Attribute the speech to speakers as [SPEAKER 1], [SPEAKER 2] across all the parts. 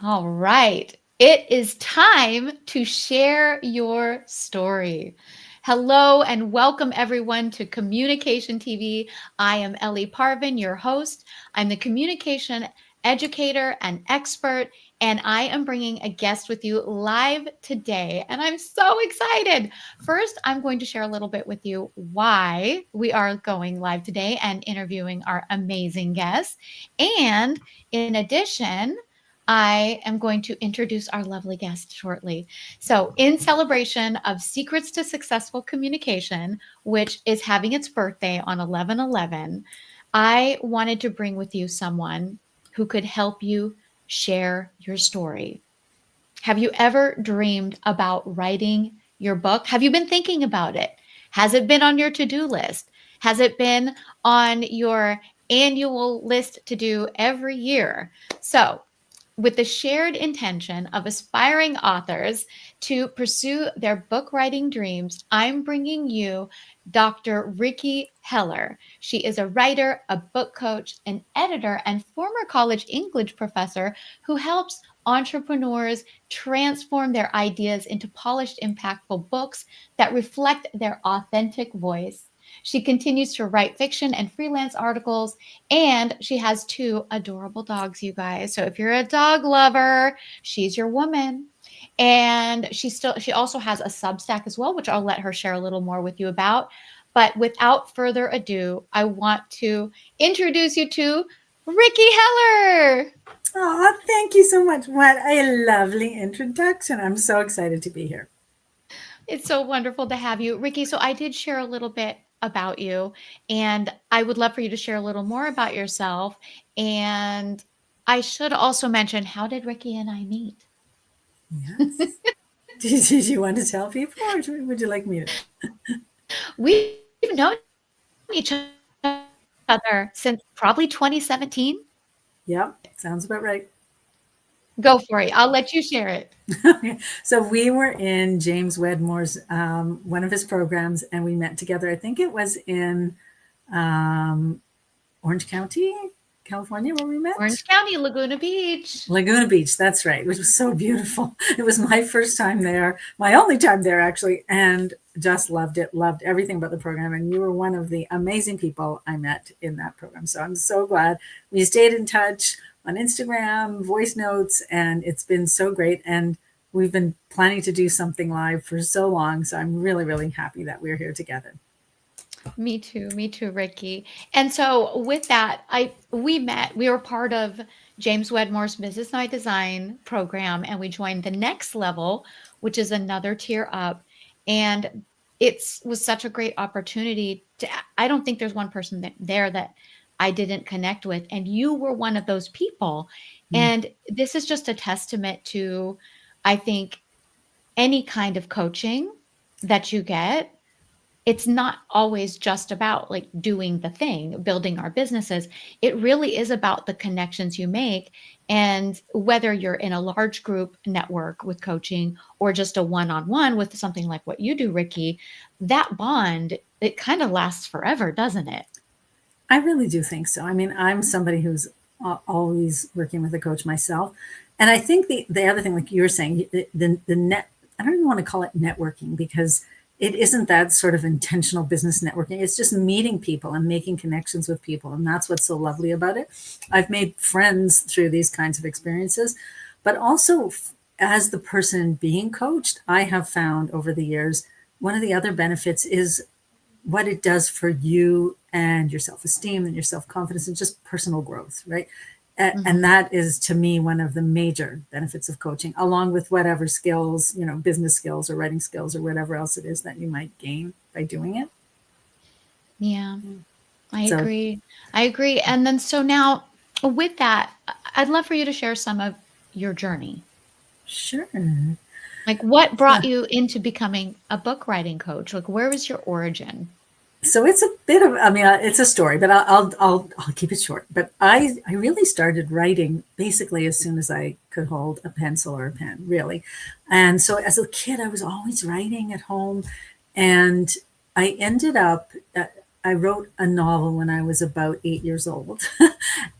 [SPEAKER 1] All right. It is time to share your story. Hello and welcome everyone to Communication TV. I am Ellie Parvin, your host. I'm the communication educator and expert, and I am bringing a guest with you live today. And I'm so excited. First, I'm going to share a little bit with you why we are going live today and interviewing our amazing guests. And in addition, I am going to introduce our lovely guest shortly. So, in celebration of Secrets to Successful Communication, which is having its birthday on 11/11, I wanted to bring with you someone who could help you share your story. Have you ever dreamed about writing your book? Have you been thinking about it? Has it been on your to do list? Has it been on your annual list to do every year? So, with the shared intention of aspiring authors to pursue their book writing dreams, I'm bringing you Dr. Ricki Heller. She is a writer, a book coach, an editor, and former college English professor who helps entrepreneurs transform their ideas into polished, impactful books that reflect their authentic voice. She continues to write fiction and freelance articles, and she has two adorable dogs, you guys. So if you're a dog lover, she's your woman. And she also has a Substack as well, which I'll let her share a little more with you about. But without further ado, I want to introduce you to Ricki Heller.
[SPEAKER 2] Oh, thank you so much. What a lovely introduction. I'm so excited to be here.
[SPEAKER 1] It's so wonderful to have you, Ricki. So I did share a little bit about you, and I would love for you to share a little more about yourself. And I should also mention, how did Ricki and I meet?
[SPEAKER 2] Yes. Did you want to tell people or would you like me to?
[SPEAKER 1] We've known each other since probably 2017.
[SPEAKER 2] Yep, sounds about right.
[SPEAKER 1] Go for it. I'll let you share it.
[SPEAKER 2] So we were in James Wedmore's one of his programs, and we met together. I think it was in um, Orange County, California, where we met.
[SPEAKER 1] Orange County, Laguna Beach.
[SPEAKER 2] Laguna Beach, that's right, which was so beautiful. It was my first time there, my only time there actually, and just loved it, loved everything about the program. And you were one of the amazing people I met in that program. So I'm so glad we stayed in touch on Instagram, voice notes, and it's been so great. And we've been planning to do something live for so long. So I'm really, really happy that we're here together.
[SPEAKER 1] Me too, Ricki. And so with that, we were part of James Wedmore's Business Night Design program, and we joined the next level, which is another tier up. And it was such a great opportunity to, I don't think there's one person there that I didn't connect with. And you were one of those people.
[SPEAKER 2] Mm.
[SPEAKER 1] And this is just a testament to, I think, any kind of coaching that you get. It's not always just about like doing the thing, building our businesses. It really is about the connections you make. And whether you're in a large group network with coaching or just a one-on-one with something like what you do, Ricki, that bond, it kind of lasts forever, doesn't it?
[SPEAKER 2] I really do think so. I mean, I'm somebody who's always working with a coach myself. And I think the other thing, like you were saying, the net, I don't even want to call it networking because it isn't that sort of intentional business networking. It's just meeting people and making connections with people. And that's what's so lovely about it. I've made friends through these kinds of experiences, but also as the person being coached, I have found over the years, one of the other benefits is what it does for you and your self-esteem and your self-confidence and just personal growth, right? And
[SPEAKER 1] Mhm.
[SPEAKER 2] that is to me one of the major benefits of coaching, along with whatever skills, business skills or writing skills or whatever else it is that you might gain by doing it.
[SPEAKER 1] Yeah, I
[SPEAKER 2] So
[SPEAKER 1] agree. I agree. And then so now with that, I'd love for you to share some of your journey.
[SPEAKER 2] sure.
[SPEAKER 1] Like what
[SPEAKER 2] Yeah.
[SPEAKER 1] brought you into becoming a book writing coach? Like where was your origin?
[SPEAKER 2] So it's a bit of, I mean, it's a story, but I'll keep it short. But I really started writing basically as soon as I could hold a pencil or a pen, really. And so as a kid, I was always writing at home, and I ended up, I wrote a novel when I was about 8 years old,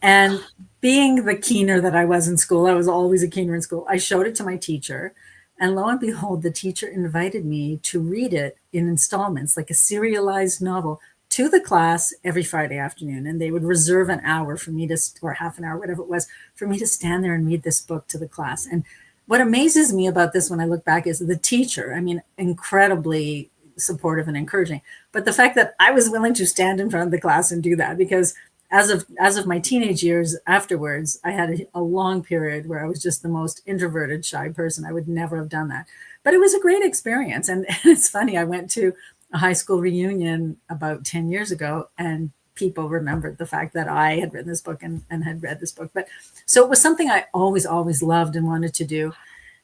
[SPEAKER 2] and being the keener that I was in school, I was always a keener in school. I showed it to my teacher, and lo and behold, the teacher invited me to read it in installments, like a serialized novel, to the class every Friday afternoon. And they would reserve an hour for me to, or half an hour, whatever it was, for me to stand there and read this book to the class. And what amazes me about this when I look back is the teacher, I mean, incredibly supportive and encouraging, but the fact that I was willing to stand in front of the class and do that, because as of my teenage years afterwards, I had a long period where I was just the most introverted, shy person. I would never have done that. But it was a great experience. And it's funny, I went to a high school reunion about 10 years ago, and people remembered the fact that I had written this book and had read this book. But so it was something I always loved and wanted to do.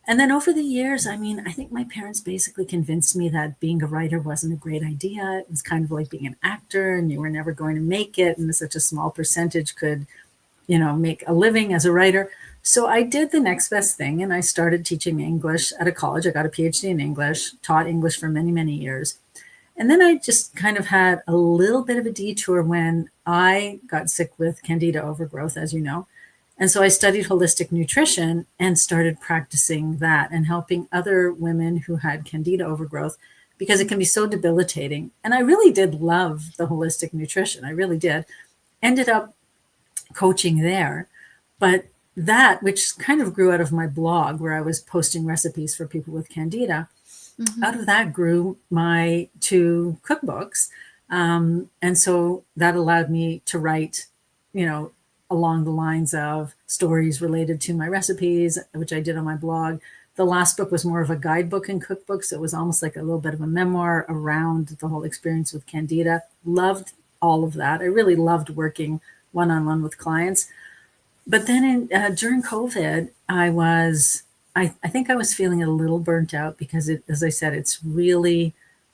[SPEAKER 2] And then over the years, I mean, I think my parents basically convinced me that being a writer wasn't a great idea. It was kind of like being an actor, and you were never going to make it. And such a small percentage could, make a living as a writer. So I did the next best thing, and I started teaching English at a college. I got a PhD in English, taught English for many, many years. And then I just kind of had a little bit of a detour when I got sick with candida overgrowth, as you know. And so I studied holistic nutrition and started practicing that and helping other women who had candida overgrowth, because it can be so debilitating. And I really did love the holistic nutrition. I really did. Ended up coaching there. But that, which kind of grew out of my blog where I was posting recipes for people with candida, out of that grew my 2 cookbooks. And so that allowed me to write, along the lines of stories related to my recipes, which I did on my blog. The last book was more of a guidebook and cookbook. So it was almost like a little bit of a memoir around the whole experience with candida. Loved all of that. I really loved working one-on-one with clients. But then during COVID, I think I was feeling a little burnt out, because as I said,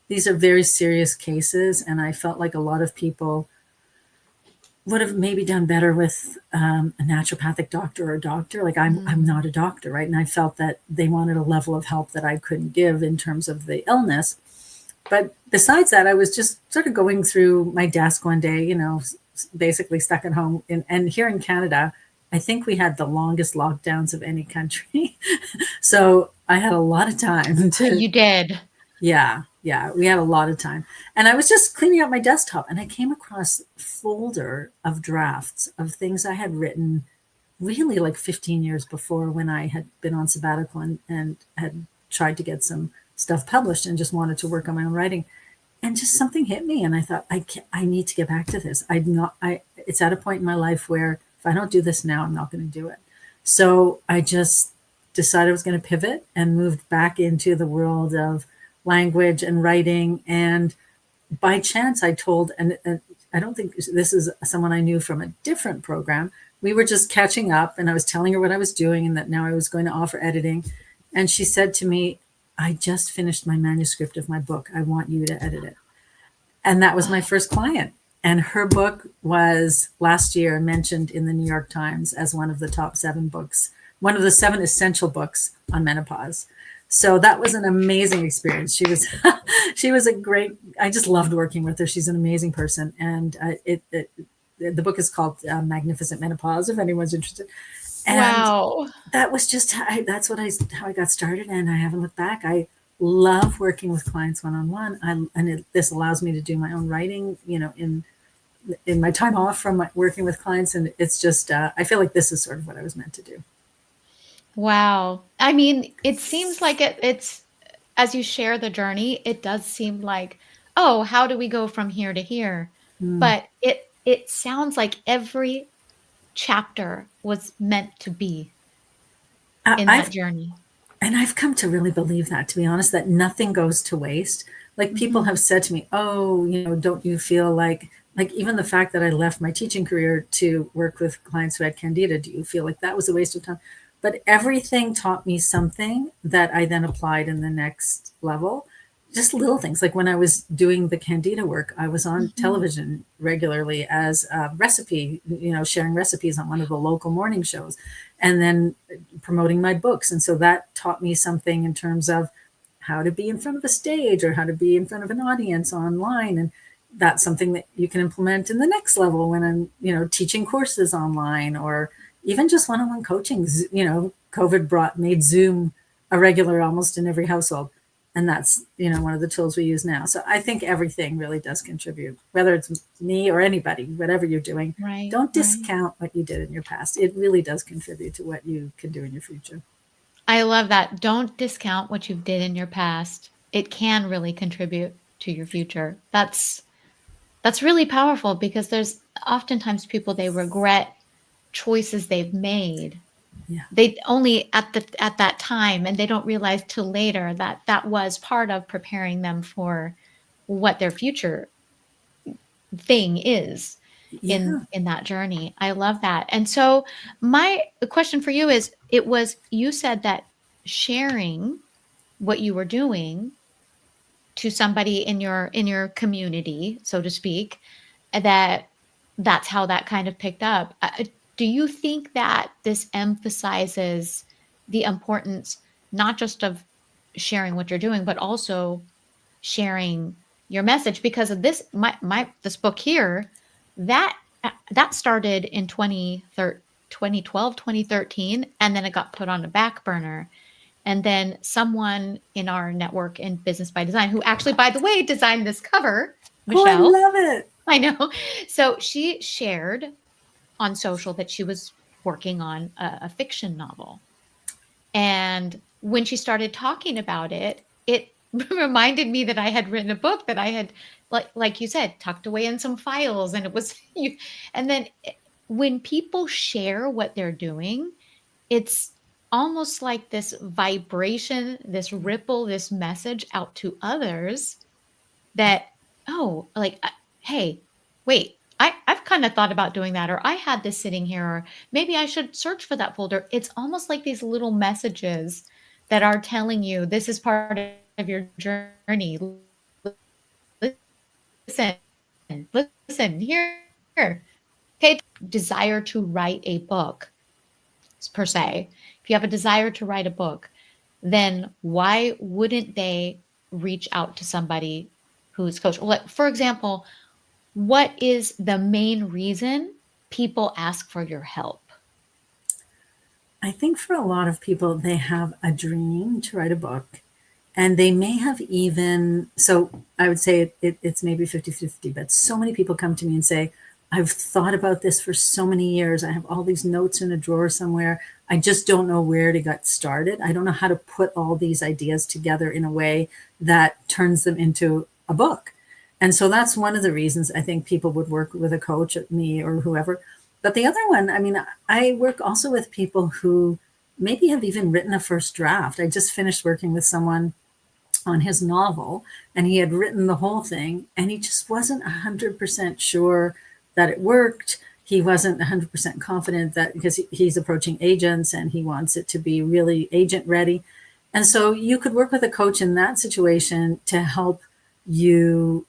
[SPEAKER 2] these are very serious cases. And I felt like a lot of people would have maybe done better with a naturopathic doctor or a doctor. Like I'm not a doctor, right? And I felt that they wanted a level of help that I couldn't give in terms of the illness. But besides that, I was just sort of going through my desk one day, basically stuck at home. And here in Canada, I think we had the longest lockdowns of any country. So I had a lot of time to.
[SPEAKER 1] You did.
[SPEAKER 2] Yeah, we had a lot of time. And I was just cleaning up my desktop, and I came across a folder of drafts of things I had written really like 15 years before, when I had been on sabbatical and had tried to get some stuff published and just wanted to work on my own writing. And just something hit me, and I thought, I need to get back to this. It's at a point in my life where if I don't do this now, I'm not going to do it. So I just decided I was going to pivot and moved back into the world of language and writing. And by chance, I told, and I don't think this is someone I knew from a different program. We were just catching up, and I was telling her what I was doing and that now I was going to offer editing. And she said to me, I just finished my manuscript of my book. I want you to edit it. And that was my first client. And her book was last year mentioned in the New York Times as one of the top 7 books, one of the 7 essential books on menopause. So that was an amazing experience. She was a great, I just loved working with her. She's an amazing person. And the book is called Magnificent Menopause, if anyone's interested. And
[SPEAKER 1] Wow.
[SPEAKER 2] that was just, how I got started, and I haven't looked back. I love working with clients one-on-one. This allows me to do my own writing, in my time off from working with clients. And it's just, I feel like this is sort of what I was meant to do.
[SPEAKER 1] Wow. I mean, it seems like it's, as you share the journey, it does seem like, oh, how do we go from here to here? But it sounds like every chapter was meant to be in that journey.
[SPEAKER 2] I've come to really believe that, to be honest, that nothing goes to waste. Like people have said to me, oh, don't you feel like even the fact that I left my teaching career to work with clients who had candida, do you feel like that was a waste of time? But everything taught me something that I then applied in the next level. Just little things. Like when I was doing the candida work, I was on television regularly as a recipe, sharing recipes on one of the local morning shows, and then promoting my books. And so that taught me something in terms of how to be in front of a stage or how to be in front of an audience online. And that's something that you can implement in the next level when I'm, teaching courses online, or, even just one-on-one coaching. COVID made Zoom a regular almost in every household. And that's, one of the tools we use now. So I think everything really does contribute, whether it's me or anybody, whatever you're doing.
[SPEAKER 1] Right,
[SPEAKER 2] Don't
[SPEAKER 1] right.
[SPEAKER 2] discount what you did in your past. It really does contribute to what you can do in your future.
[SPEAKER 1] I love that. Don't discount what you did in your past. It can really contribute to your future. That's really powerful because there's oftentimes people they regret choices they've made.
[SPEAKER 2] Yeah.
[SPEAKER 1] They only at that time and they don't realize till later that that was part of preparing them for what their future thing is
[SPEAKER 2] Yeah.
[SPEAKER 1] in that journey. I love that. And so my question for you is it was you said that sharing what you were doing to somebody in your community, so to speak, that that's how that kind of picked up. Do you think that this emphasizes the importance not just of sharing what you're doing, but also sharing your message? Because of this, my this book here, that that started in 2012, 2013, and then it got put on a back burner. And then someone in our network in Business by Design, who actually, by the way, designed this cover,
[SPEAKER 2] Oh, I
[SPEAKER 1] Michelle,
[SPEAKER 2] love it.
[SPEAKER 1] I know. So she shared on social that she was working on a fiction novel. And when she started talking about it, it reminded me that I had written a book that I had, like you said, tucked away in some files. And it was, you, and then when people share what they're doing, it's almost like this vibration, this ripple, this message out to others that, oh, like, hey, wait, I've kind of thought about doing that, or I had this sitting here, or maybe I should search for that folder. It's almost like these little messages that are telling you this is part of your journey. Listen, listen here. Okay, desire to write a book per se. If you have a desire to write a book, then why wouldn't they reach out to somebody who's coach? Like, for example, what is the main reason people ask for your help?
[SPEAKER 2] I think for a lot of people, they have a dream to write a book. And they may have even, so I would say it's maybe 50-50, but so many people come to me and say, I've thought about this for so many years. I have all these notes in a drawer somewhere. I just don't know where to get started. I don't know how to put all these ideas together in a way that turns them into a book. And so that's one of the reasons I think people would work with a coach, me or whoever. But the other one, I mean, I work also with people who maybe have even written a first draft. I just finished working with someone on his novel, and he had written the whole thing, and he just wasn't 100% sure that it worked. He wasn't 100% confident that, because he's approaching agents and he wants it to be really agent ready. And so you could work with a coach in that situation to help you.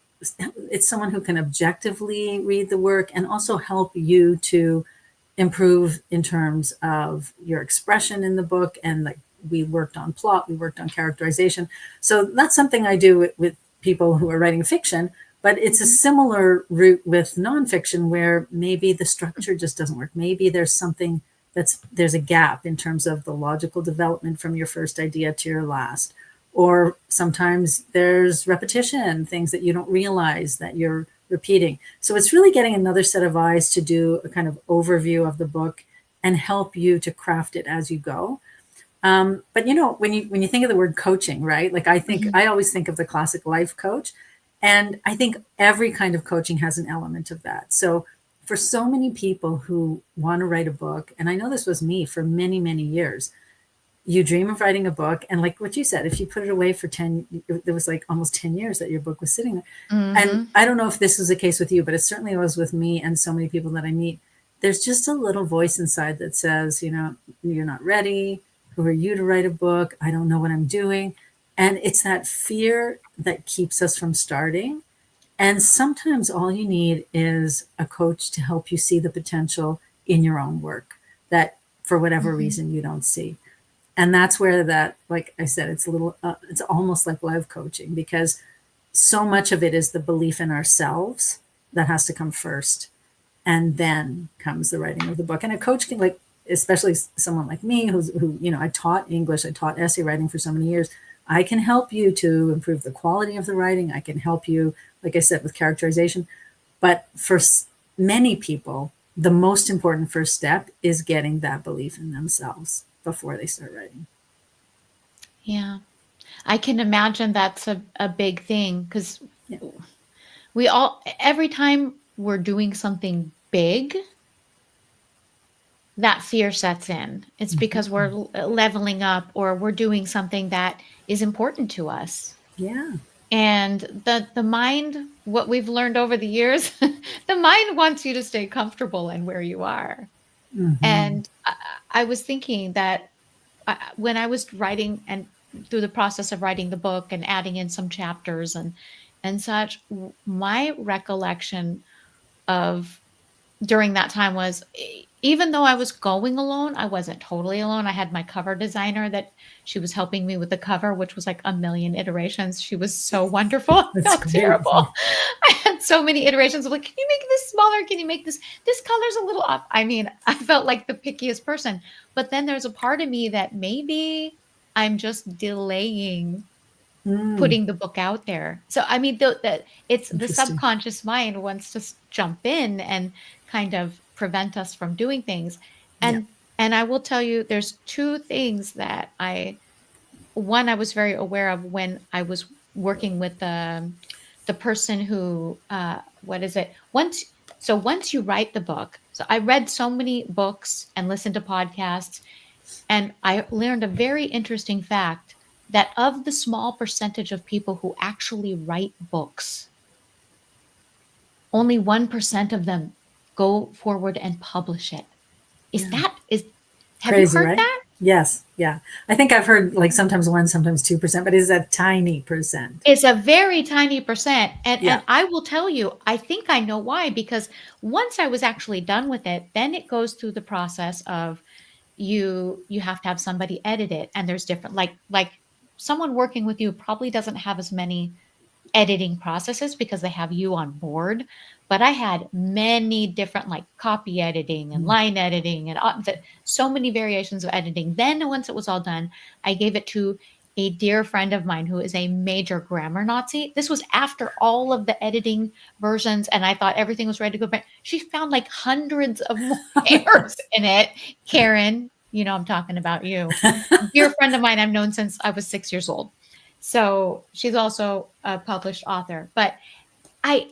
[SPEAKER 2] It's someone who can objectively read the work and also help you to improve in terms of your expression in the book. And like, we worked on plot, we worked on characterization. So that's something I do with people who are writing fiction, but it's a similar route with nonfiction where maybe the structure just doesn't work. Maybe there's something there's a gap in terms of the logical development from your first idea to your last. Or sometimes there's repetition, things that you don't realize that you're repeating. So it's really getting another set of eyes to do a kind of overview of the book and help you to craft it as you go. But when you think of the word coaching, right? Like
[SPEAKER 1] Mhm.
[SPEAKER 2] I always think of the classic life coach, and I think every kind of coaching has an element of that. So for so many people who want to write a book, and I know this was me for many, many years, you dream of writing a book, and like what you said, if you put it away for 10, there was like almost 10 years that your book was sitting there. And
[SPEAKER 1] Mhm.
[SPEAKER 2] I don't know if this is the case with you, but it certainly was with me and so many people that I meet. There's just a little voice inside that says, you're not ready. Who are you to write a book? I don't know what I'm doing. And it's that fear that keeps us from starting. And sometimes all you need is a coach to help you see the potential in your own work that for whatever
[SPEAKER 1] Mhm.
[SPEAKER 2] reason you don't see. And that's where that, like I said, it's a little, it's almost like life coaching, because so much of it is the belief in ourselves that has to come first. And then comes the writing of the book. And a coach can, like, especially someone like me who, I taught English, I taught essay writing for so many years. I can help you to improve the quality of the writing. I can help you, like I said, with characterization. But for many people, the most important first step is getting that belief in themselves before they start writing.
[SPEAKER 1] Yeah. I can imagine that's a big thing because
[SPEAKER 2] Yeah.
[SPEAKER 1] every time we're doing something big, that fear sets in. It's because we're leveling up or we're doing something that is important to us.
[SPEAKER 2] Yeah.
[SPEAKER 1] And the mind, what we've learned over the years, the mind wants you to stay comfortable in where you are.
[SPEAKER 2] Mm-hmm.
[SPEAKER 1] And I was thinking that when I was writing and through the process of writing the book and adding in some chapters and such, my recollection of during that time was even though I was going alone, I wasn't totally alone. I had my cover designer that she was helping me with the cover, which was like a million iterations. She was so wonderful. I
[SPEAKER 2] That's
[SPEAKER 1] felt
[SPEAKER 2] great.
[SPEAKER 1] terrible. I had so many iterations of like, can you make this smaller? Can you make this color's a little off? I mean, I felt like the pickiest person. But then there's a part of me that maybe I'm just delaying
[SPEAKER 2] Mm,
[SPEAKER 1] putting the book out there. So I mean, it's the
[SPEAKER 2] interesting.
[SPEAKER 1] subconscious mind wants to jump in and kind of prevent us from doing things.
[SPEAKER 2] Yeah.
[SPEAKER 1] And I will tell you, there's two things that one I was very aware of when I was working with the person who what is it once you write the book. So I read so many books and listened to podcasts, and I learned a very interesting fact that of the small percentage of people who actually write books, only 1% of them go forward and publish it. Is
[SPEAKER 2] Yeah.
[SPEAKER 1] that is Have you
[SPEAKER 2] Crazy,
[SPEAKER 1] heard
[SPEAKER 2] right?
[SPEAKER 1] that?
[SPEAKER 2] Yes. Yeah. I think I've heard like sometimes 1, sometimes 2%, but it's a tiny percent.
[SPEAKER 1] It's a very tiny percent. And
[SPEAKER 2] Yeah.
[SPEAKER 1] I will tell you, I think I know why, because once I was actually done with it, then it goes through the process of you have to have somebody edit it, and there's different like someone working with you probably doesn't have as many editing processes because they have you on board. But I had many different like copy editing and
[SPEAKER 2] Mm.
[SPEAKER 1] line editing and so many variations of editing. Then once it was all done, I gave it to a dear friend of mine who is a major grammar Nazi. This was after all of the editing versions, and I thought everything was ready to go back. She found like hundreds of more errors in it. Karen, you know I'm talking about you. Dear friend of mine I've known since I was 6 years old. So she's also a published author. But I,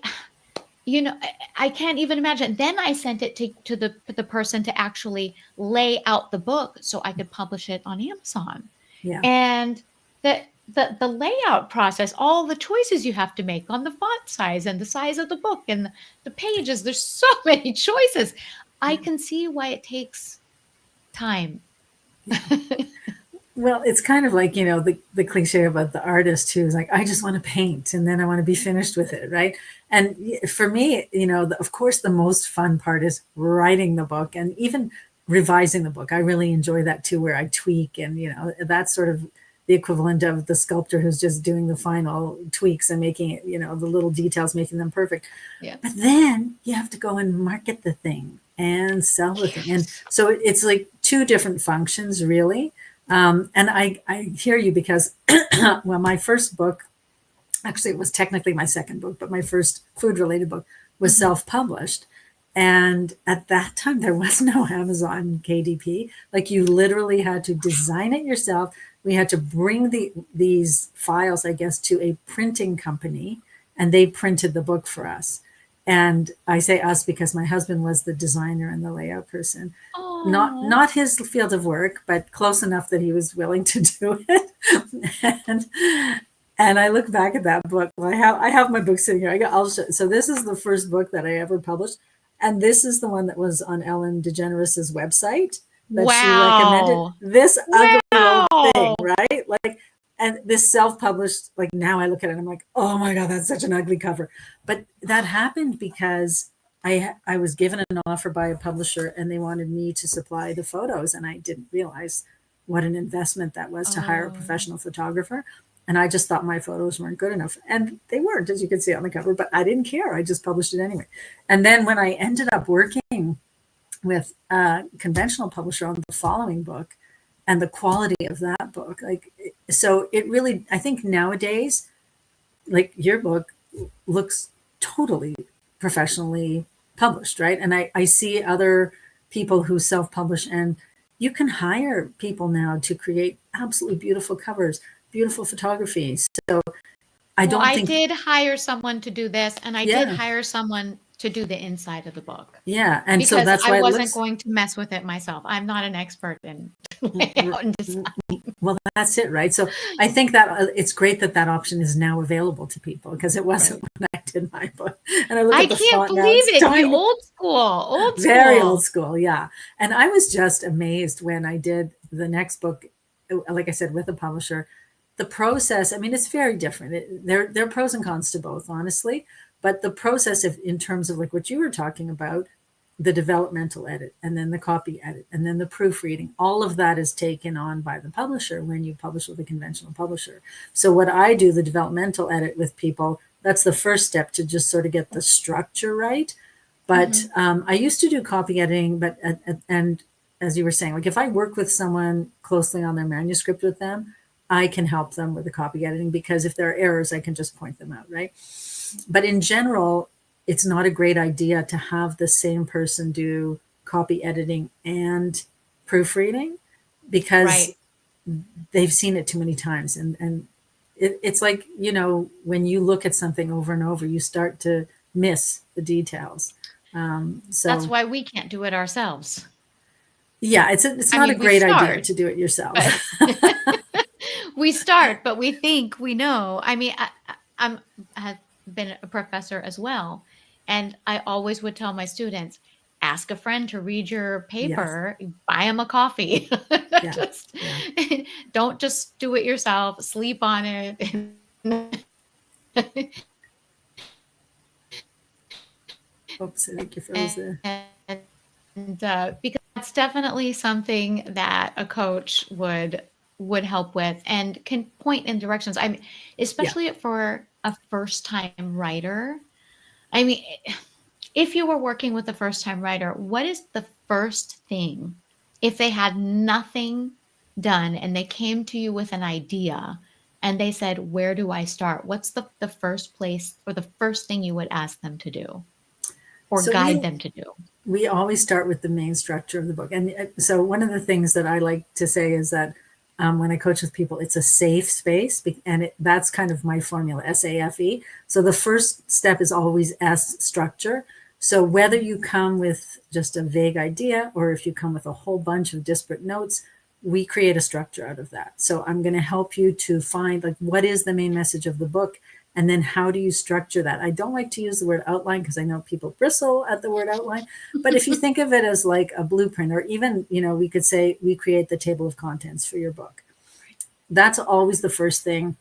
[SPEAKER 1] I can't even imagine. Then I sent it to the person to actually lay out the book so I could publish it on Amazon.
[SPEAKER 2] Yeah.
[SPEAKER 1] And the layout process, all the choices you have to make on the font size and the size of the book and the pages, there's so many choices. I can see why it takes time.
[SPEAKER 2] Yeah. Well, it's kind of like, the cliche about the artist who's like, I just want to paint and then I want to be finished with it, right? And for me, of course, the most fun part is writing the book and even revising the book. I really enjoy that too, where I tweak and, that's sort of the equivalent of the sculptor who's just doing the final tweaks and making it, the little details, making them perfect.
[SPEAKER 1] Yeah.
[SPEAKER 2] But then you have to go and market the thing and sell the thing. And so it's like two different functions, really. And I hear you because, well, my first book, actually, it was technically my second book, but my first food related book was self-published. And at that time, there was no Amazon KDP. Like you literally had to design it yourself. We had to bring these files, I guess, to a printing company, and they printed the book for us. And I say us because my husband was the designer and the layout person. Not
[SPEAKER 1] Oh,
[SPEAKER 2] not his field of work, but close enough that he was willing to do it. and and I look back at that book. Well, I have my book sitting here. I'll show, so this is the first book that I ever published, and this is the one that was on Ellen DeGeneres's website that she recommended.
[SPEAKER 1] wow.
[SPEAKER 2] This ugly old thing,
[SPEAKER 1] Wow.
[SPEAKER 2] right? Like, and this self-published. Like now I look at it, and I'm like, oh my god, that's such an ugly cover. But that happened because I was given an offer by a publisher, and they wanted me to supply the photos, and I didn't realize what an investment that was to hire a
[SPEAKER 1] Oh,
[SPEAKER 2] professional photographer. And I just thought my photos weren't good enough. And they weren't, as you can see on the cover, but I didn't care. I just published it anyway. And then when I ended up working with a conventional publisher on the following book and the quality of that book. Like, so it really, I think nowadays, like your book looks totally professionally published, right? And I see other people who self-publish, and you can hire people now to create absolutely beautiful covers, beautiful photography. So I
[SPEAKER 1] Well,
[SPEAKER 2] don't
[SPEAKER 1] I
[SPEAKER 2] think,
[SPEAKER 1] did hire someone to do this, and I did
[SPEAKER 2] yeah,
[SPEAKER 1] hire someone to do the inside of the book
[SPEAKER 2] yeah. And so
[SPEAKER 1] because
[SPEAKER 2] that's
[SPEAKER 1] I
[SPEAKER 2] why it
[SPEAKER 1] wasn't
[SPEAKER 2] looks,
[SPEAKER 1] going to mess with it myself. I'm not an expert in layout and design.
[SPEAKER 2] well, that's it, right? So I think that it's great that that option is now available to people, because it
[SPEAKER 1] Right.
[SPEAKER 2] wasn't when I did my book. And I look
[SPEAKER 1] I
[SPEAKER 2] at the
[SPEAKER 1] can't
[SPEAKER 2] font now,
[SPEAKER 1] believe
[SPEAKER 2] it's
[SPEAKER 1] it. You
[SPEAKER 2] tiny.
[SPEAKER 1] old school, old
[SPEAKER 2] Very old
[SPEAKER 1] school.
[SPEAKER 2] school, yeah. And I was just amazed when I did the next book, like I said, with a publisher. The process, I mean, it's very different. There are pros and cons to both, honestly. But the process, of, in terms of like what you were talking about, the developmental edit, and then the copy edit, and then the proofreading, all of that is taken on by the publisher when you publish with a conventional publisher. So what I do, the developmental edit with people, that's the first step to just sort of get the structure right. But
[SPEAKER 1] Mhm.
[SPEAKER 2] I used to do copy editing, but and as you were saying, like if I work with someone closely on their manuscript with them, I can help them with the copy editing, because if there are errors, I can just point them out, right? But in general, it's not a great idea to have the same person do copy editing and proofreading, because
[SPEAKER 1] Right.
[SPEAKER 2] they've seen it too many times. And it's like, when you look at something over and over, you start to miss the details.
[SPEAKER 1] That's
[SPEAKER 2] So
[SPEAKER 1] why we can't do it ourselves.
[SPEAKER 2] yeah, it's
[SPEAKER 1] I
[SPEAKER 2] not a
[SPEAKER 1] mean, we
[SPEAKER 2] great idea
[SPEAKER 1] start,
[SPEAKER 2] to do it yourself.
[SPEAKER 1] but we start, but we think we know. I mean, I'm have been a professor as well, and I always would tell my students, ask a friend to read your
[SPEAKER 2] Yes.
[SPEAKER 1] paper, buy them a coffee.
[SPEAKER 2] Yeah.
[SPEAKER 1] Just
[SPEAKER 2] Yeah.
[SPEAKER 1] don't just do it yourself, sleep on it.
[SPEAKER 2] Oops, I think you froze there.
[SPEAKER 1] And because that's definitely something that a coach would help with and can point in directions. I mean,
[SPEAKER 2] Yeah.
[SPEAKER 1] especially for a first time writer. I mean, if you were working with a first time writer, what is the first thing, if they had nothing done and they came to you with an idea and they said, where do I start? What's the first place or the first thing you would ask them to do or
[SPEAKER 2] So
[SPEAKER 1] guide
[SPEAKER 2] we
[SPEAKER 1] them to do?
[SPEAKER 2] we always start with the main structure of the book. And so one of the things that I like to say is that when I coach with people, it's a safe space. And that's kind of my formula, SAFE. So the first step is always S, structure. So whether you come with just a vague idea or if you come with a whole bunch of disparate notes, we create a structure out of that. So I'm going to help you to find, like, what is the main message of the book, and then how do you structure that? I don't like to use the word outline because I know people bristle at the word outline. But if you think of it as like a blueprint, or even, we could say we create the table of contents for your book. That's always the first thing.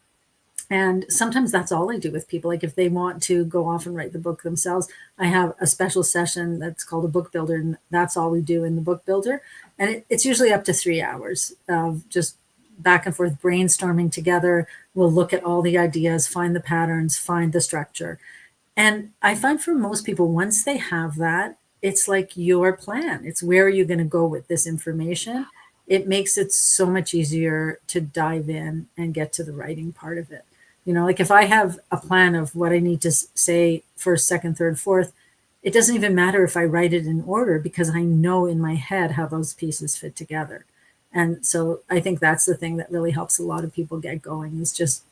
[SPEAKER 2] And sometimes that's all I do with people. Like if they want to go off and write the book themselves, I have a special session that's called a book builder. And that's all we do in the book builder. And it's usually up to 3 hours of just back and forth brainstorming together. We'll look at all the ideas, find the patterns, find the structure. And I find for most people, once they have that, it's like your plan. It's where are you going to go with this information? It makes it so much easier to dive in and get to the writing part of it. Like if I have a plan of what I need to say first, second, third, fourth, it doesn't even matter if I write it in order, because I know in my head how those pieces fit together. And so I think that's the thing that really helps a lot of people get going, is just,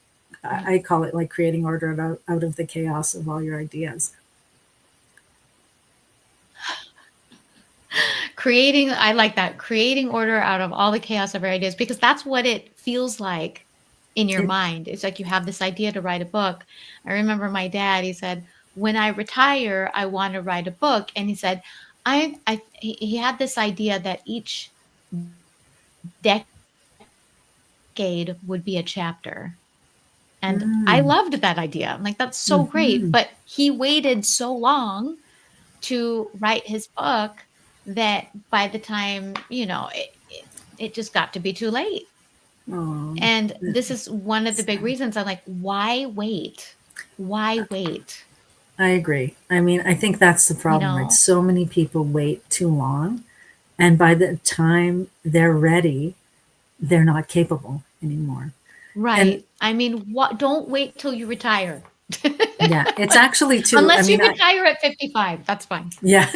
[SPEAKER 2] I call it like creating order out of the chaos of all your ideas.
[SPEAKER 1] I like that, creating order out of all the chaos of your ideas, because that's what it feels like in your
[SPEAKER 2] It,
[SPEAKER 1] mind. It's like you have this idea to write a book. I remember my dad, he said, when I retire, I want to write a book. And he said, he had this idea that each decade would be a chapter. And I
[SPEAKER 2] mm,
[SPEAKER 1] loved that idea. I'm like, that's so great.
[SPEAKER 2] mhm.
[SPEAKER 1] But he waited so long to write his book that by the time, it just got to be too late.
[SPEAKER 2] Oh,
[SPEAKER 1] And this is one of the big
[SPEAKER 2] sad.
[SPEAKER 1] reasons I'm like, why wait? Why wait?
[SPEAKER 2] I agree. I mean, I think that's the
[SPEAKER 1] you
[SPEAKER 2] problem, right?
[SPEAKER 1] know?
[SPEAKER 2] So many people wait too long, and by the time they're ready, they're not capable anymore. And
[SPEAKER 1] Right. I mean, what don't wait till you retire.
[SPEAKER 2] yeah, it's actually too, I
[SPEAKER 1] Unless you
[SPEAKER 2] mean,
[SPEAKER 1] retire at 55, that's fine.
[SPEAKER 2] yeah.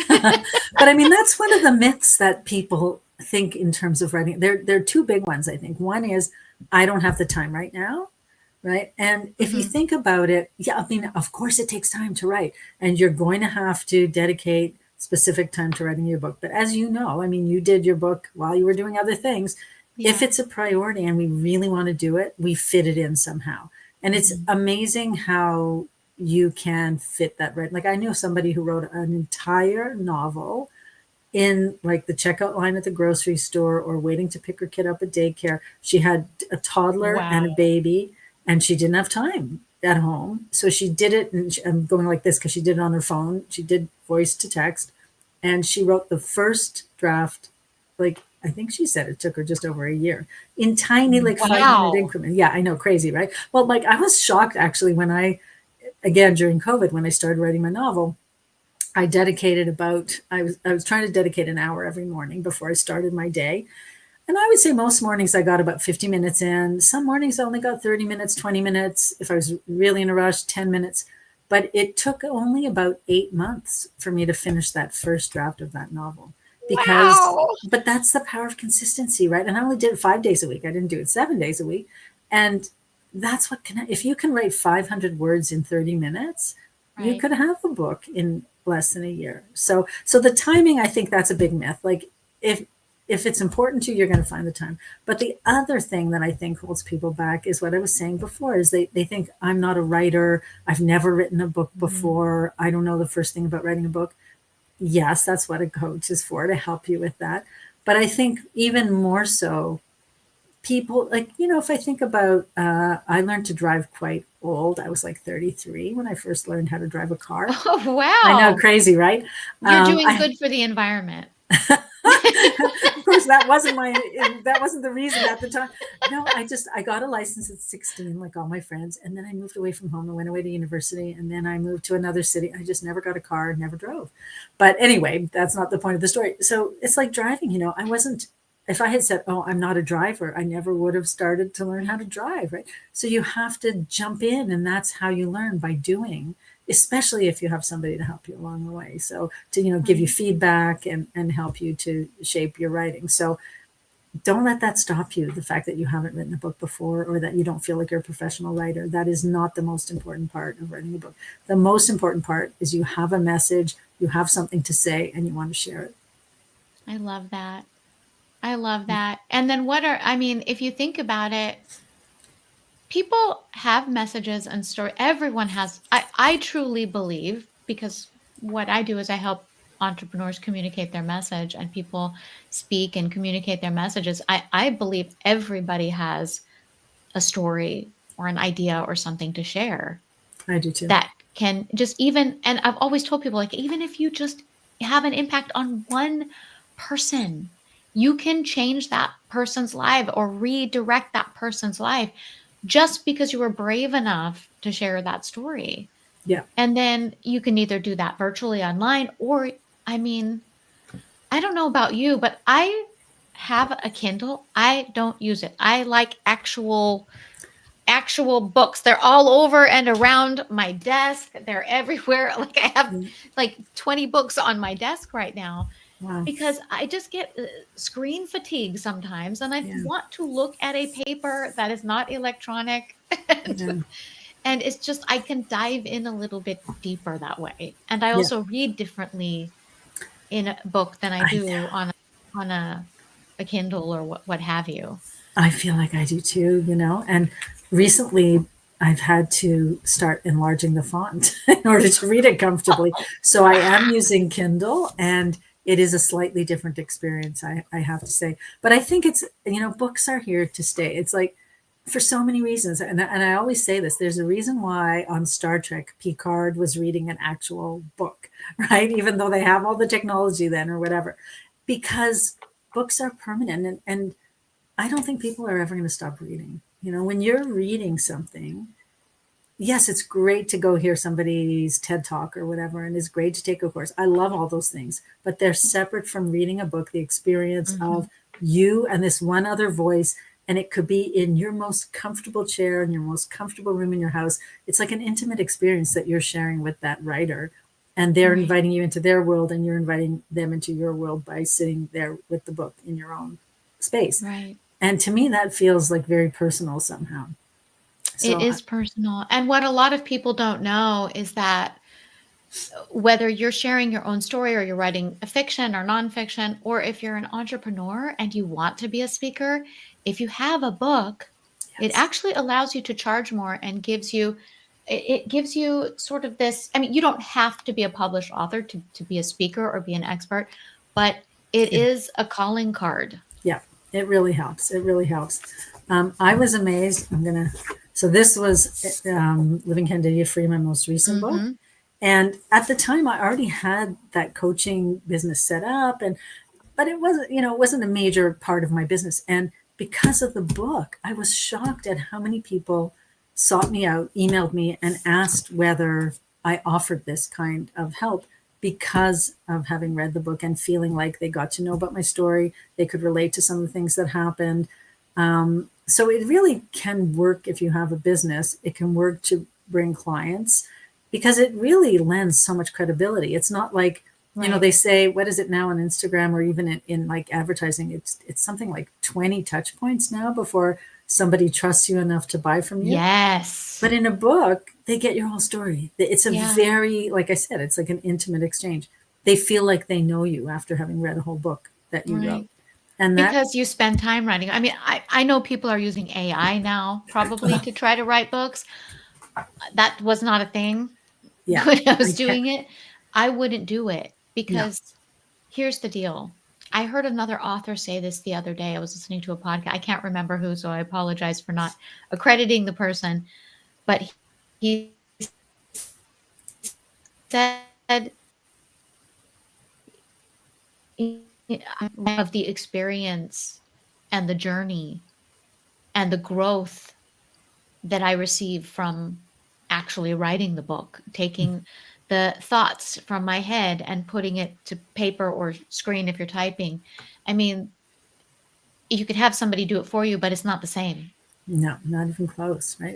[SPEAKER 2] But I mean, that's one of the myths that people think in terms of writing. There are two big ones, I think. One is, I don't have the time right now, right? And if you
[SPEAKER 1] Mhm.
[SPEAKER 2] think about it, yeah, I mean, of course it takes time to write, and you're going to have to dedicate specific time to writing your book. But as you know, I mean, you did your book while you were doing other things. If
[SPEAKER 1] Yeah.
[SPEAKER 2] it's a priority and we really want to do it, we fit it in somehow. And it's
[SPEAKER 1] Mhm.
[SPEAKER 2] amazing how you can fit that right. Like I knew somebody who wrote an entire novel in like the checkout line at the grocery store or waiting to pick her kid up at daycare. She had a toddler and
[SPEAKER 1] Wow.
[SPEAKER 2] a baby, and she didn't have time at home. So she did it, and I'm going like this because she did it on her phone. She did voice to text, and she wrote the first draft. Like I think she said it took her just over a year in tiny, like 5 minute
[SPEAKER 1] Wow.
[SPEAKER 2] increments. Yeah, I know, crazy, right? Well, like I was shocked actually when again, during COVID, when I started writing my novel, I dedicated I was trying to dedicate an hour every morning before I started my day. And I would say most mornings I got about 50 minutes in. Some mornings I only got 30 minutes, 20 minutes. If I was really in a rush, 10 minutes. But it took only about 8 months for me to finish that first draft of that novel. Because,
[SPEAKER 1] Wow.
[SPEAKER 2] but that's the power of consistency, right? And I only did it 5 days a week. I didn't do it 7 days a week. And that's what can, if you can write 500 words in 30 minutes, you
[SPEAKER 1] Right.
[SPEAKER 2] could have a book in less than a year. So the timing, I think that's a big myth. Like if it's important to you, you're going to find the time. But the other thing that I think holds people back is what I was saying before is they think I'm not a writer. I've never written a book
[SPEAKER 1] Mhm.
[SPEAKER 2] before. I don't know the first thing about writing a book. Yes, that's what a coach is for, to help you with that. But I think even more so, people like, if I think about, I learned to drive quite old. I was like 33 when I first learned how to drive a car.
[SPEAKER 1] Oh,
[SPEAKER 2] I know,
[SPEAKER 1] wow.
[SPEAKER 2] crazy, right?
[SPEAKER 1] You're doing
[SPEAKER 2] I
[SPEAKER 1] good for the environment.
[SPEAKER 2] of course, that wasn't the reason at the time. No, I got a license at 16, like all my friends, and then I moved away from home. I went away to university, and then I moved to another city. I just never got a car, never drove. But anyway, that's not the point of the story. So it's like driving. I wasn't. If I had said, "Oh, I'm not a driver," I never would have started to learn how
[SPEAKER 1] Right.
[SPEAKER 2] to drive. Right. So you have to jump in, and that's how you learn, by doing, especially if you have somebody to help you along the way. So to, give you
[SPEAKER 1] Right.
[SPEAKER 2] feedback and help you to shape your writing. So don't let that stop you, the fact that you haven't written a book before or that you don't feel like you're a professional writer. That is not the most important part of writing a book. The most important part is you have a message, you have something to say, and you want to share it.
[SPEAKER 1] I love that. I love that. And then I mean, if you think about it, people have messages and story. Everyone has, I truly believe, because what I do is I help entrepreneurs communicate their message and people speak and communicate their messages. I believe everybody has a story or an idea or something to share
[SPEAKER 2] I do too.
[SPEAKER 1] that can just even, and I've always told people, like, even if you just have an impact on one person, you can change that person's life or redirect that person's life just because you were brave enough to share that story.
[SPEAKER 2] Yeah,
[SPEAKER 1] And then you can either do that virtually online, or, I mean, I don't know about you, but I have a Kindle. I don't use it. I like actual books. They're all over and around my desk. They're everywhere. Like I have like 20 books on my desk right now
[SPEAKER 2] wow.
[SPEAKER 1] because I just get screen fatigue sometimes and I
[SPEAKER 2] Yeah,
[SPEAKER 1] want to look at a paper that is not electronic. and,
[SPEAKER 2] yeah,
[SPEAKER 1] and it's just I can dive in a little bit deeper that way. And I
[SPEAKER 2] yeah.
[SPEAKER 1] also read differently in a book than I
[SPEAKER 2] I
[SPEAKER 1] do on a Kindle or what have you.
[SPEAKER 2] I feel like I do too, and recently I've had to start enlarging the font in order to read it comfortably. So I am using Kindle, and it is a slightly different experience, I have to say. But I think books are here to stay. It's like, for so many reasons. And I always say this, there's a reason why on Star Trek, Picard was reading an actual book, right? Even though they have all the technology then or whatever, because books are permanent. And I don't think people are ever going to stop reading. When you're reading something, yes, it's great to go hear somebody's TED talk or whatever, and it's great to take a course. I love all those things, but they're separate from reading a book, the experience
[SPEAKER 1] Mhm.
[SPEAKER 2] of you and this one other voice. And it could be in your most comfortable chair in your most comfortable room in your house. It's like an intimate experience that you're sharing with that writer. And they're
[SPEAKER 1] Right.
[SPEAKER 2] inviting you into their world, and you're inviting them into your world by sitting there with the book in your own space.
[SPEAKER 1] Right.
[SPEAKER 2] And to me, that feels like very personal somehow.
[SPEAKER 1] It
[SPEAKER 2] So,
[SPEAKER 1] is personal. And what a lot of people don't know is that whether you're sharing your own story or you're writing a fiction or nonfiction, or if you're an entrepreneur and you want to be a speaker, if you have a book, it
[SPEAKER 2] yes.
[SPEAKER 1] actually allows you to charge more and it gives you sort of this. I mean, you don't have to be a published author to be a speaker or be an expert, but it is a calling card.
[SPEAKER 2] Yeah, it really helps. It really helps. I was amazed. So this was Living Candida Free, my most recent book.
[SPEAKER 1] Hmm.
[SPEAKER 2] And at the time, I already had that coaching business set up, but it wasn't, it wasn't a major part of my business. And because of the book, I was shocked at how many people sought me out, emailed me, and asked whether I offered this kind of help because of having read the book and feeling like they got to know about my story. They could relate to some of the things that happened. So it really can work if you have a business. It can work to bring clients because it really lends so much credibility. It's not like,
[SPEAKER 1] Right.
[SPEAKER 2] they say, what is it now on Instagram or even in like advertising? It's something like 20 touch points now before somebody trusts you enough to buy from you.
[SPEAKER 1] Yes.
[SPEAKER 2] But in a book, they get your whole story. It's a
[SPEAKER 1] Yeah.
[SPEAKER 2] very, like I said, it's like an intimate exchange. They feel like they know you after having read a whole book that you wrote.
[SPEAKER 1] Right.
[SPEAKER 2] And that,
[SPEAKER 1] Because you spend time writing. I mean, I know people are using AI now probably to try to write books. That was not a thing
[SPEAKER 2] yeah,
[SPEAKER 1] when I
[SPEAKER 2] I
[SPEAKER 1] was
[SPEAKER 2] can't,
[SPEAKER 1] doing it. I wouldn't do it
[SPEAKER 2] no,
[SPEAKER 1] because here's the deal. I heard another author say this the other day. I was listening to a podcast. I can't remember who, so I apologize for not accrediting the person. But he said of the experience and the journey and the growth that I receive from actually writing the book, taking the thoughts from my head and putting it to paper or screen if you're typing. I mean, you could have somebody do it for you, but it's not the same.
[SPEAKER 2] no, not even close, right?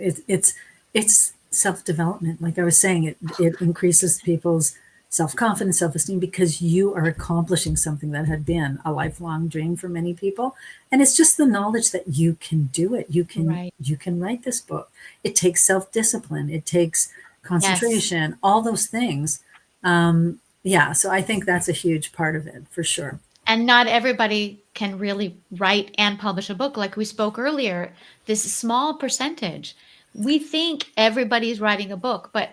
[SPEAKER 2] It's self-development. Like I was saying, it increases people's self-confidence, self-esteem because you are accomplishing something that had been a lifelong dream for many people. And it's just the knowledge that you can do it.
[SPEAKER 1] Right.
[SPEAKER 2] You can write this book. It takes self-discipline, it takes
[SPEAKER 1] Yes.
[SPEAKER 2] concentration, all those things. Yeah, so I think that's a huge part of it for sure.
[SPEAKER 1] And not everybody can really write and publish a book. Like we spoke earlier, this small percentage. We think everybody's writing a book, but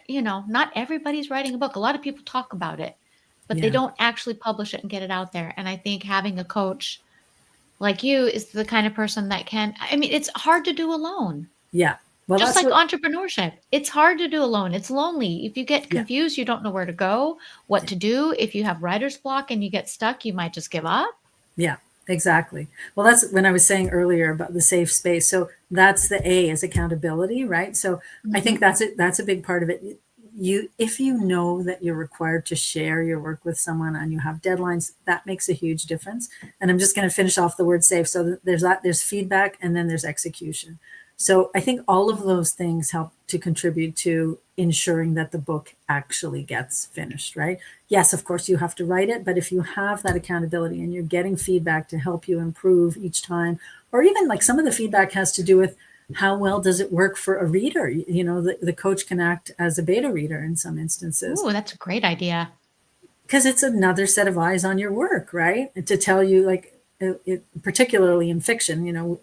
[SPEAKER 1] not everybody's writing a book. A lot of people talk about it, but they
[SPEAKER 2] Yeah.
[SPEAKER 1] don't actually publish it and get it out there. And I think having a coach like you is the kind of person that can. I mean, it's hard to do alone.
[SPEAKER 2] Yeah. Well,
[SPEAKER 1] Just
[SPEAKER 2] that's
[SPEAKER 1] like
[SPEAKER 2] what,
[SPEAKER 1] entrepreneurship, it's hard to do alone. It's lonely. If you get
[SPEAKER 2] yeah.
[SPEAKER 1] confused, you don't know where to go, what
[SPEAKER 2] Yeah.
[SPEAKER 1] to do. If you have writer's block and you get stuck, you might just give up.
[SPEAKER 2] Yeah, exactly. Well, that's when I was saying earlier about the safe space. So that's the A is accountability, right? So I think
[SPEAKER 1] Mhm.
[SPEAKER 2] that's a big part of it. If you know that you're required to share your work with someone and you have deadlines, that makes a huge difference. And I'm just going to finish off the word safe. So there's feedback and then there's execution. So I think all of those things help to contribute to ensuring that the book actually gets finished, right? Yes, of course, you have to write it, but if you have that accountability and you're getting feedback to help you improve each time, or even like some of the feedback has to do with how well does it work for a reader? The coach can act as a beta reader in some instances
[SPEAKER 1] Ooh, that's a great idea.
[SPEAKER 2] because it's another set of eyes on your work, right? And to tell you, like, particularly in fiction,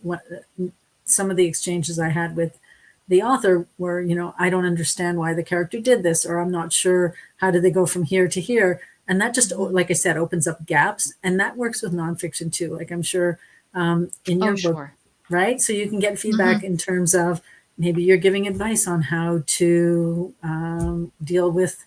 [SPEAKER 2] some of the exchanges I had with the author were, I don't understand why the character did this, or I'm not sure how did they go from here to here. And that just,
[SPEAKER 1] Mhm.
[SPEAKER 2] like I said, opens up gaps. And that works with nonfiction too. Like I'm sure in
[SPEAKER 1] Oh,
[SPEAKER 2] your book,
[SPEAKER 1] sure.
[SPEAKER 2] right? So you can get feedback
[SPEAKER 1] Mhm.
[SPEAKER 2] in terms of maybe you're giving advice on how to deal with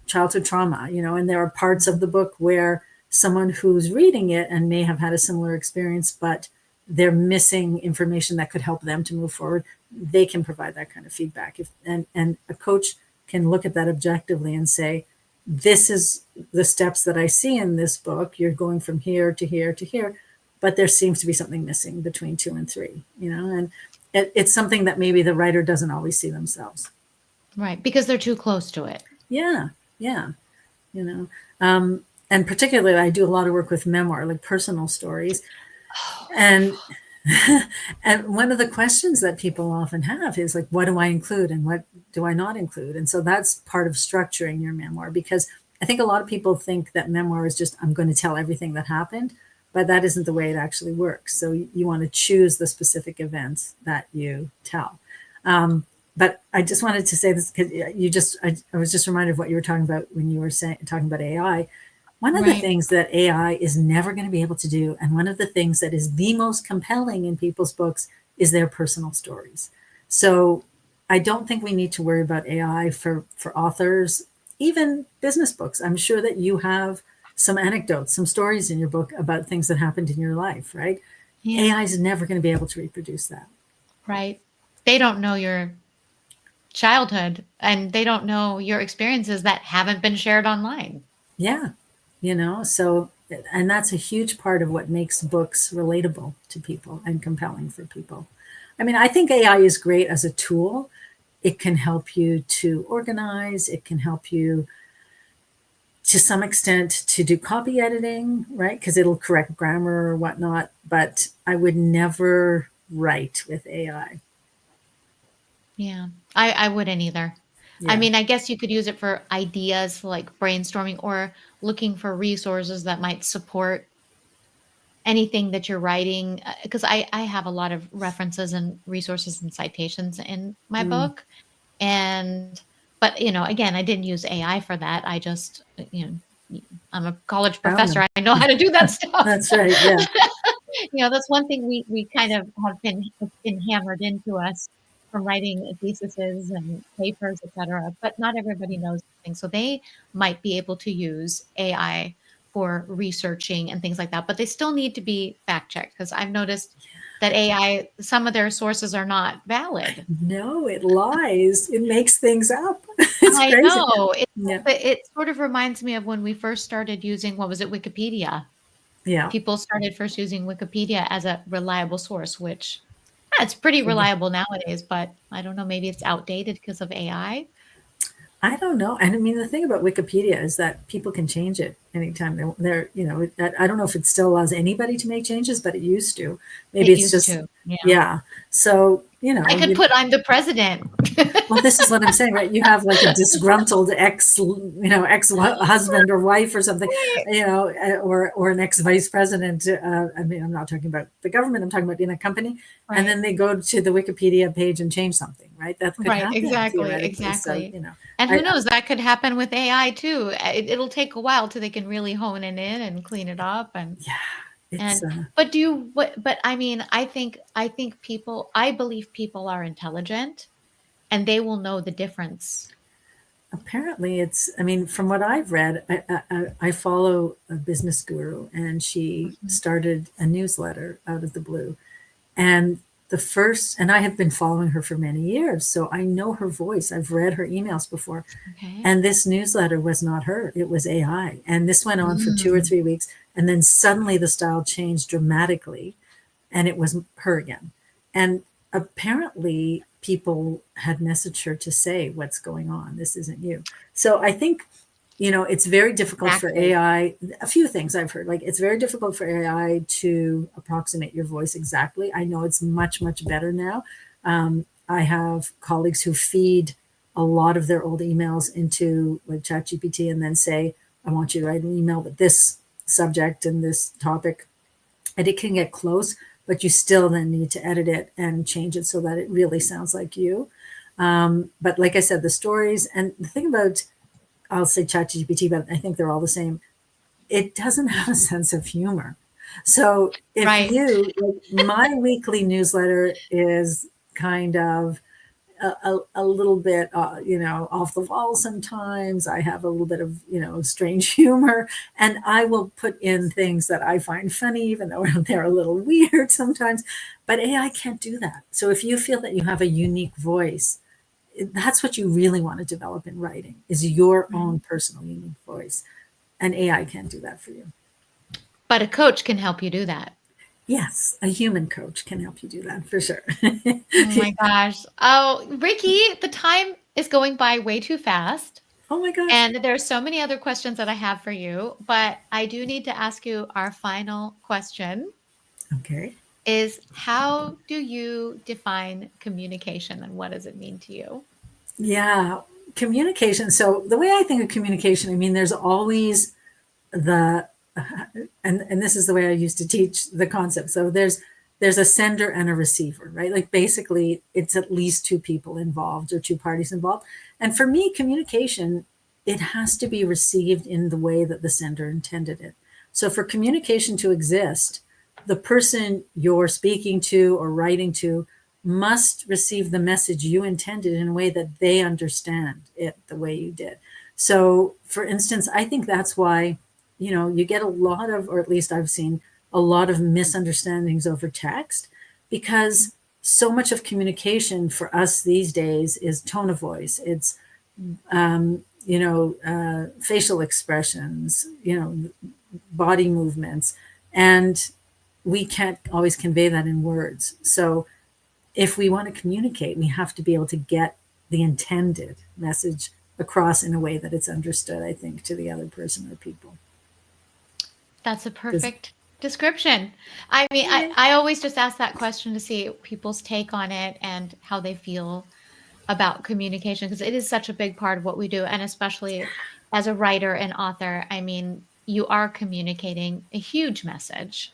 [SPEAKER 2] childhood trauma, and there are parts of the book where someone who's reading it and may have had a similar experience, but they're missing information that could help them to move forward, they can provide that kind of feedback. And a coach can look at that objectively and say, this is the steps that I see in this book. You're going from here to here to here, but there seems to be something missing between 2 and 3, and it's something that maybe the writer doesn't always see themselves.
[SPEAKER 1] Right. Because they're too close to it.
[SPEAKER 2] Yeah. Yeah. And particularly I do a lot of work with memoir, like personal stories. And and one of the questions that people often have is like, what do I include and what do I not include? And so that's part of structuring your memoir, because I think a lot of people think that memoir is just, I'm going to tell everything that happened, but that isn't the way it actually works. So you want to choose the specific events that you tell. But I just wanted to say this because I was just reminded of what you were talking about when you were talking about AI. One of the things that AI is never going to be able to do, and one of the things that is the most compelling in people's books, is their personal stories. So I don't think we need to worry about AI for authors, even business books. I'm sure that you have some anecdotes, some stories in your book about things that happened in your life, right? Yeah. AI is never going to be able to reproduce that.
[SPEAKER 1] Right. They don't know your childhood and they don't know your experiences that haven't been shared online.
[SPEAKER 2] Yeah. So, and that's a huge part of what makes books relatable to people and compelling for people. I mean, I think AI is great as a tool. It can help you to organize. It can help you to some extent to do copy editing, right? Because it'll correct grammar or whatnot. But I would never write with AI.
[SPEAKER 1] Yeah, I wouldn't either. Yeah. I mean, I guess you could use it for ideas like brainstorming or looking for resources that might support anything that you're writing. Because I have a lot of references and resources and citations in my book. But, again, I didn't use AI for that. I just, I'm a college professor. I know how to do that stuff.
[SPEAKER 2] That's right. Yeah.
[SPEAKER 1] That's one thing we kind of have been hammered into us from writing theses and papers, etc. But not everybody knows things. So they might be able to use AI for researching and things like that. But they still need to be fact checked, because I've noticed that AI, some of their sources are not valid.
[SPEAKER 2] No, it lies. It makes things up. It's
[SPEAKER 1] I
[SPEAKER 2] crazy.
[SPEAKER 1] know. It sort of reminds me of when we first started using, what was it, Wikipedia?
[SPEAKER 2] Yeah.
[SPEAKER 1] People started first using Wikipedia as a reliable source, which it's pretty reliable nowadays, but I don't know, maybe it's outdated because of AI.
[SPEAKER 2] I don't know. And I mean, the thing about Wikipedia is that people can change it anytime they're, I don't know if it still allows anybody to make changes, but it used to. Maybe it's just, yeah. So,
[SPEAKER 1] I could put, I'm the president.
[SPEAKER 2] Well, this is what I'm saying, right? You have like a disgruntled ex-husband or wife or something, or an ex-vice president. I mean, I'm not talking about the government. I'm talking about in a company. Right. And then they go to the Wikipedia page and change something, right? That could happen.
[SPEAKER 1] Exactly. So, and who knows, that could happen with AI too. It'll take a while till they can really hone it in and clean it up. And
[SPEAKER 2] yeah.
[SPEAKER 1] But I mean, I believe people are intelligent and they will know the difference.
[SPEAKER 2] Apparently from what I've read, I follow a business guru, and she started a newsletter out of the blue. And and I have been following her for many years, so I know her voice. I've read her emails before. Okay. And this newsletter was not her, it was AI. And this went on for 2 or 3 weeks. And then suddenly the style changed dramatically, and it was her again. And apparently people had messaged her to say, what's going on? This isn't you. So I think, it's very difficult for AI. A few things I've heard, like it's very difficult for AI to approximate your voice exactly. I know it's much, much better now. I have colleagues who feed a lot of their old emails into like ChatGPT and then say, I want you to write an email with this subject and this topic. And it can get close, but you still then need to edit it and change it so that it really sounds like you. But like I said, the stories, and the thing about, I'll say ChatGPT, but I think they're all the same. It doesn't have a sense of humor. So if my weekly newsletter is kind of, a little bit, off the wall sometimes. I have a little bit of, strange humor, and I will put in things that I find funny, even though they're a little weird sometimes. But AI can't do that. So if you feel that you have a unique voice, that's what you really want to develop in writing, is your own personal unique voice. And AI can't do that for you.
[SPEAKER 1] But a coach can help you do that.
[SPEAKER 2] Yes, a human coach can help you do that for sure.
[SPEAKER 1] Oh my gosh. Oh, Ricki, the time is going by way too fast.
[SPEAKER 2] Oh my gosh.
[SPEAKER 1] And there's so many other questions that I have for you, but I do need to ask you our final question
[SPEAKER 2] Okay.
[SPEAKER 1] is how do you define communication and what does it mean to you?
[SPEAKER 2] Yeah, communication. So the way I think of communication, I mean, there's always the and this is the way I used to teach the concept. So there's a sender and a receiver, right? Like basically it's at least two people involved or two parties involved. And for me, communication, it has to be received in the way that the sender intended it. So for communication to exist, the person you're speaking to or writing to must receive the message you intended in a way that they understand it the way you did. So, for instance, I think that's why, you get a lot of, or at least I've seen a lot of misunderstandings over text, because so much of communication for us these days is tone of voice. It's, facial expressions, body movements. And we can't always convey that in words. So, if we want to communicate, we have to be able to get the intended message across in a way that it's understood, I think, to the other person or people.
[SPEAKER 1] That's a
[SPEAKER 2] Does,
[SPEAKER 1] perfect description. I mean,
[SPEAKER 2] yeah.
[SPEAKER 1] I always just ask that question to see people's take on it and how they feel about communication because it is such a big part of what we do. And especially as a writer and author, I mean, you are communicating a huge message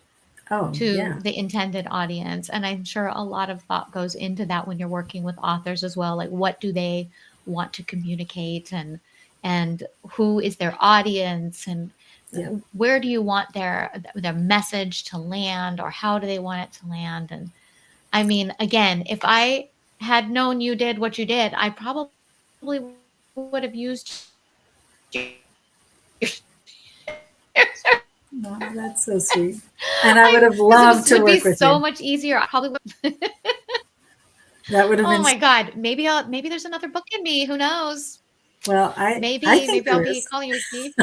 [SPEAKER 2] Oh,
[SPEAKER 1] to
[SPEAKER 2] yeah.
[SPEAKER 1] the intended audience. And I'm sure a lot of thought goes into that when you're working with authors as well. Like what do they want to communicate and who is their audience and
[SPEAKER 2] Yeah.
[SPEAKER 1] where do you want their message to land or how do they want it to land? And I mean, again, if I had known you did what you did, I probably would have used your
[SPEAKER 2] Oh, that's so sweet. And I would
[SPEAKER 1] I
[SPEAKER 2] have
[SPEAKER 1] because it
[SPEAKER 2] loved
[SPEAKER 1] was
[SPEAKER 2] to
[SPEAKER 1] would be
[SPEAKER 2] work with
[SPEAKER 1] so
[SPEAKER 2] you.
[SPEAKER 1] much easier. I probably would
[SPEAKER 2] That would have
[SPEAKER 1] Oh
[SPEAKER 2] been,
[SPEAKER 1] my god, maybe there's another book in me, who knows?
[SPEAKER 2] well, I think
[SPEAKER 1] Maybe I'll
[SPEAKER 2] there
[SPEAKER 1] be
[SPEAKER 2] is.
[SPEAKER 1] calling you Ricki.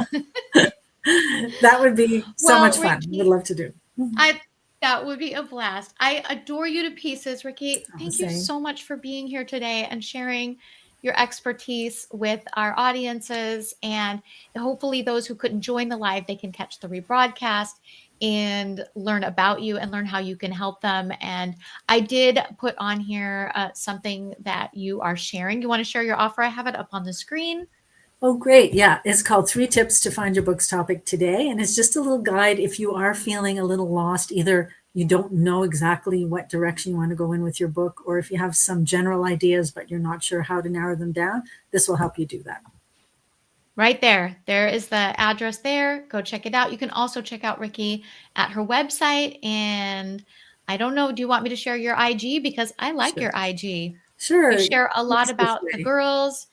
[SPEAKER 2] That would be so
[SPEAKER 1] Well,
[SPEAKER 2] much fun. Would
[SPEAKER 1] Ricki,
[SPEAKER 2] love to do.
[SPEAKER 1] I that would be a blast. I adore you to pieces, Ricki.
[SPEAKER 2] Oh,
[SPEAKER 1] Thank you
[SPEAKER 2] same.
[SPEAKER 1] so much for being here today and sharing your expertise with our audiences. And hopefully, those who couldn't join the live, they can catch the rebroadcast and learn about you and learn how you can help them. And I did put on here something that you are sharing. You want to share your offer? I have it up on the screen.
[SPEAKER 2] Oh, great. Yeah. It's called Three Tips to Find Your Book's Topic Today. And it's just a little guide if you are feeling a little lost, either you don't know exactly what direction you want to go in with your book, or if you have some general ideas, but you're not sure how to narrow them down, this will help you do that.
[SPEAKER 1] Right there. There is the address there. Go check it out. You can also check out Ricki at her website. And I don't know, do you want me to share your IG? Because I like
[SPEAKER 2] Sure.
[SPEAKER 1] your IG. You
[SPEAKER 2] Sure.
[SPEAKER 1] share a lot
[SPEAKER 2] Please feel
[SPEAKER 1] about the
[SPEAKER 2] free.
[SPEAKER 1] girls,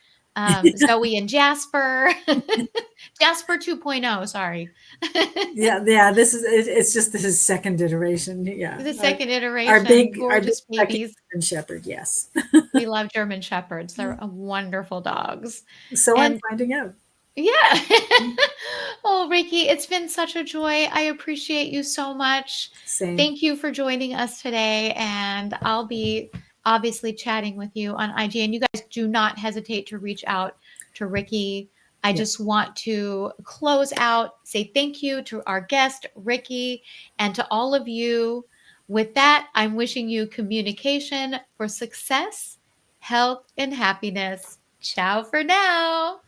[SPEAKER 1] Zoe and Jasper. Jasper 2.0, sorry.
[SPEAKER 2] Yeah. Yeah. It's just his second iteration. Yeah.
[SPEAKER 1] The
[SPEAKER 2] Our,
[SPEAKER 1] second
[SPEAKER 2] our
[SPEAKER 1] iteration,
[SPEAKER 2] big, our big
[SPEAKER 1] gorgeous
[SPEAKER 2] second
[SPEAKER 1] babies.
[SPEAKER 2] shepherd. Yes.
[SPEAKER 1] We love German Shepherds. They're wonderful dogs.
[SPEAKER 2] So I'm
[SPEAKER 1] And
[SPEAKER 2] finding out.
[SPEAKER 1] yeah. Oh, Ricki, it's been such a joy. I appreciate you so much.
[SPEAKER 2] Same.
[SPEAKER 1] Thank you for joining us today. And I'll be obviously chatting with you on IG. And you guys do not hesitate to reach out to Ricki. I
[SPEAKER 2] Yeah.
[SPEAKER 1] just want to close out, say thank you to our guest, Ricki, and to all of you. With that, I'm wishing you communication for success, health, and happiness. Ciao for now.